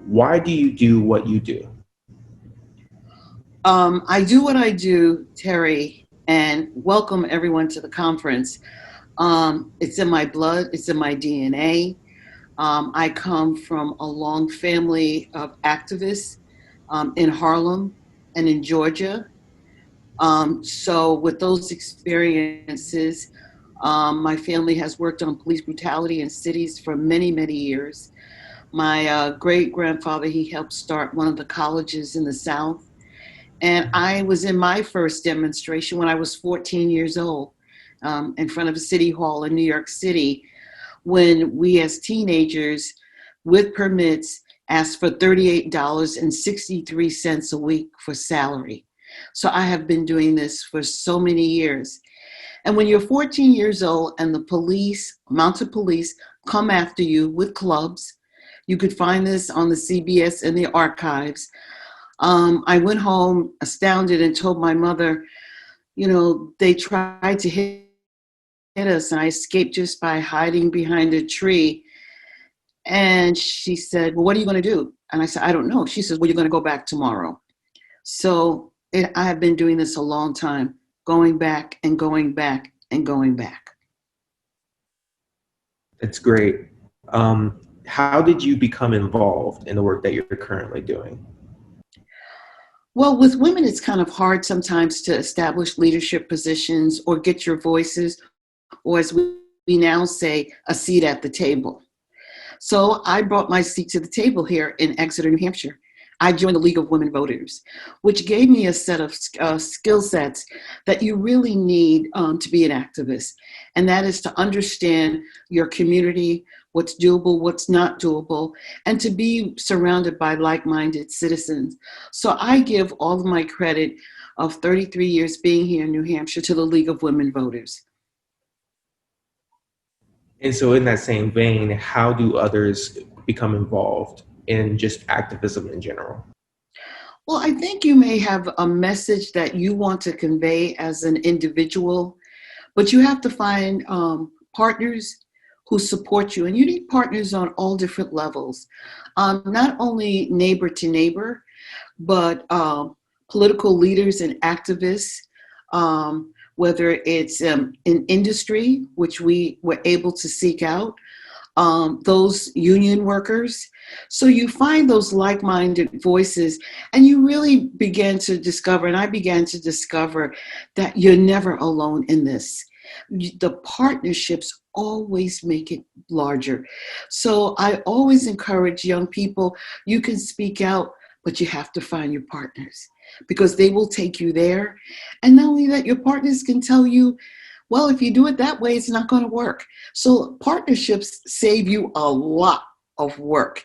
Why do you do what you do? I do what I do, Terry, and welcome everyone to the conference. It's in my blood, it's in my DNA. I come from a long family of activists in Harlem and in Georgia. So, with those experiences, my family has worked on police brutality in cities for many, many years. My great grandfather, he helped start one of the colleges in the South. And I was in my first demonstration when I was 14 years old in front of a city hall in New York City when we as teenagers with permits asked for $38.63 a week for salary. So I have been doing this for so many years. And when you're 14 years old and the police, mounted police, come after you with clubs, you could find this on the CBS in the archives. I went home astounded and told my mother, they tried to hit us and I escaped just by hiding behind a tree. And she said, well, what are you going to do? And I said, I don't know. She says, well, you're going to go back tomorrow. So I have been doing this a long time, going back and going back and going back. That's great. How did you become involved in the work that you're currently doing? Well, with women, it's kind of hard sometimes to establish leadership positions or get your voices, or as we now say, a seat at the table. So I brought my seat to the table here in Exeter, New Hampshire. I joined the League of Women Voters, which gave me a set of skill sets that you really need to be an activist. And that is to understand your community, what's doable, what's not doable, and to be surrounded by like-minded citizens. So I give all of my credit of 33 years being here in New Hampshire to the League of Women Voters. And so, in that same vein, how do others become involved in just activism in general? Well, I think you may have a message that you want to convey as an individual, but you have to find partners who support you. And you need partners on all different levels, not only neighbor to neighbor, but political leaders and activists, whether it's in industry, which we were able to seek out, those union workers. So you find those like-minded voices and you really begin to discover, and I began to discover that you're never alone in this. The partnerships always make it larger. So I always encourage young people, you can speak out, but you have to find your partners because they will take you there. And not only that, your partners can tell you, well, if you do it that way, it's not going to work. So partnerships save you a lot of work,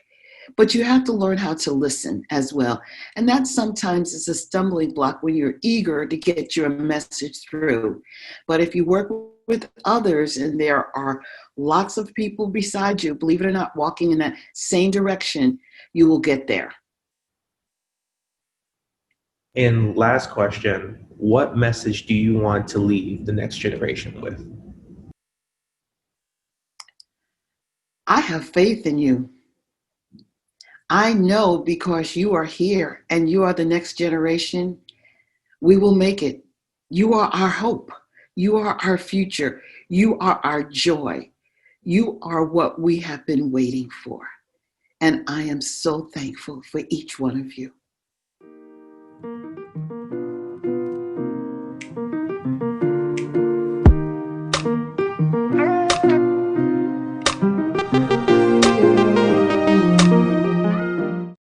but you have to learn how to listen as well. And that sometimes is a stumbling block when you're eager to get your message through. But if you work with others and there are lots of people beside you, believe it or not, walking in that same direction, you will get there. And last question, what message do you want to leave the next generation with? I have faith in you. I know because you are here and you are the next generation, we will make it. You are our hope. You are our future. You are our joy. You are what we have been waiting for. And I am so thankful for each one of you.